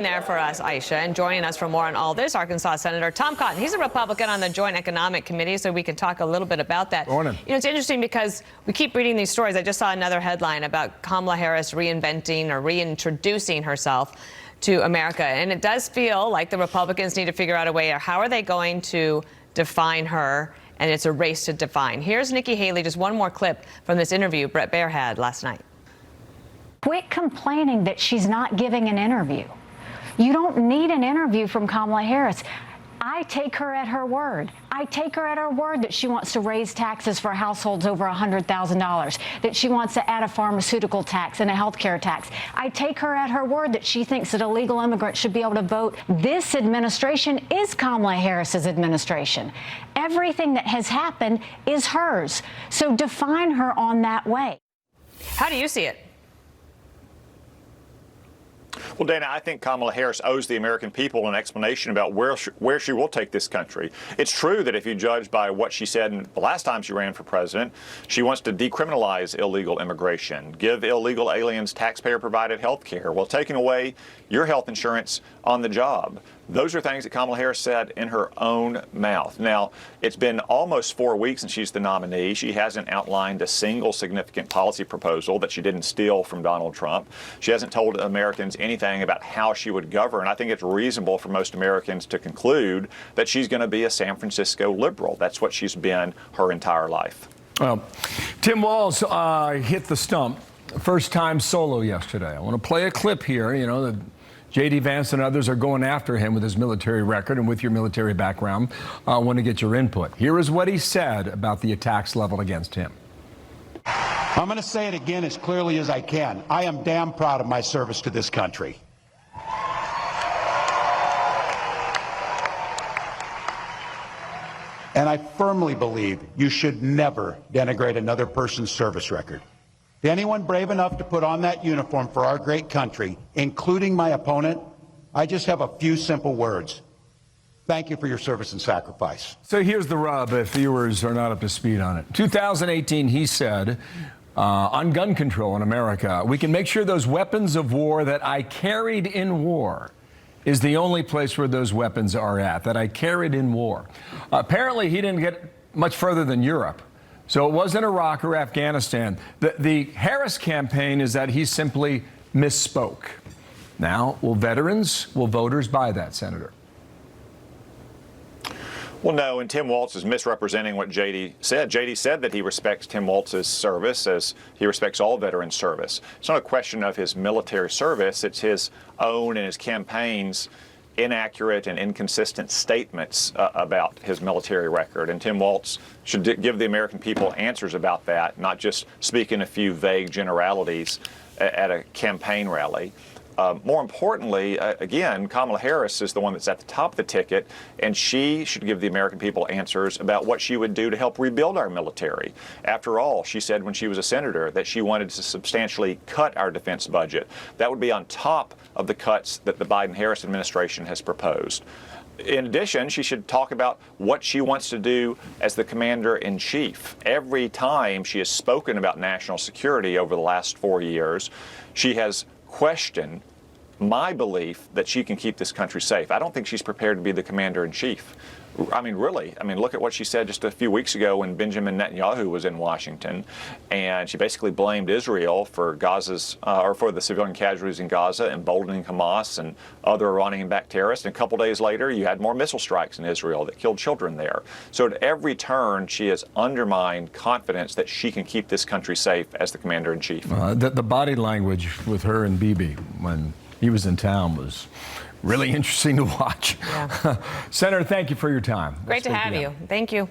There for us, Aisha, and joining us for more on all this, Arkansas Senator Tom Cotton. He's a Republican on the Joint Economic Committee, so we can talk a little bit about that. Morning. You know, it's interesting because we keep reading these stories. I just saw another headline about Kamala Harris reinventing or reintroducing herself to America, and it does feel like the Republicans need to figure out a way, or how are they going to define her, and it's a race to define. Here's Nikki Haley, just one more clip from this interview Bret Baier had last night. Quit complaining that she's not giving an interview. You don't need an interview from Kamala Harris. I take her at her word. I take her at her word that she wants to raise taxes for households over $100,000, that she wants to add a pharmaceutical tax and a health care tax. I take her at her word that she thinks that illegal immigrants should be able to vote. This administration is Kamala Harris's administration. Everything that has happened is hers. So define her on that way. How do you see it? Well, Dana, I think Kamala Harris owes the American people an explanation about where she will take this country. It's true that if you judge by what she said the last time she ran for president, she wants to decriminalize illegal immigration, give illegal aliens taxpayer-provided health care, while taking away your health insurance on the job. Those are things that Kamala Harris said in her own mouth. Now, it's been almost 4 weeks since she's the nominee. She hasn't outlined a single significant policy proposal that she didn't steal from Donald Trump. She hasn't told Americans anything about how she would govern. I think it's reasonable for most Americans to conclude that she's going to be a San Francisco liberal. That's what she's been her entire life. Well, Tim Walz hit the stump, first time solo yesterday. I want to play a clip here. You know, J.D. Vance and others are going after him with his military record and with your military background. I want to get your input. Here is what he said about the attacks leveled against him. I'm going to say it again as clearly as I can. I am damn proud of my service to this country. And I firmly believe you should never denigrate another person's service record. To anyone brave enough to put on that uniform for our great country, including my opponent, I just have a few simple words. Thank you for your service and sacrifice. So here's the rub, if viewers are not up to speed on it. 2018, he said, on gun control in America, we can make sure those weapons of war that I carried in war is the only place where those weapons are at, that I carried in war. Apparently, he didn't get much further than Europe. So it wasn't Iraq or Afghanistan. The Harris campaign is that he simply misspoke. Now, will voters buy that, Senator? Well, no, and Tim Walz is misrepresenting what J.D. said. J.D. said that he respects Tim Walz's service as he respects all veteran service. It's not a question of his military service. It's his own and his campaign's inaccurate and inconsistent statements about his military record. And Tim Walz should give the American people answers about that, not just speak in a few vague generalities at a campaign rally. More importantly, again, Kamala Harris is the one that's at the top of the ticket, and she should give the American people answers about what she would do to help rebuild our military. After all, she said when she was a senator that she wanted to substantially cut our defense budget. That would be on top of the cuts that the Biden-Harris administration has proposed. In addition, she should talk about what she wants to do as the commander-in-chief. Every time she has spoken about national security over the last 4 years, she has questioned my belief that she can keep this country safe. I don't think she's prepared to be the commander-in-chief. I mean, really. I mean, look at what she said just a few weeks ago when Benjamin Netanyahu was in Washington, and she basically blamed Israel for for the civilian casualties in Gaza, emboldening Hamas and other Iranian-backed terrorists. And a couple days later, you had more missile strikes in Israel that killed children there. So at every turn, she has undermined confidence that she can keep this country safe as the commander-in-chief. The body language with her and Bibi when he was in town was really interesting to watch. Yeah. Senator, thank you for your time. Great to have you. Thank you.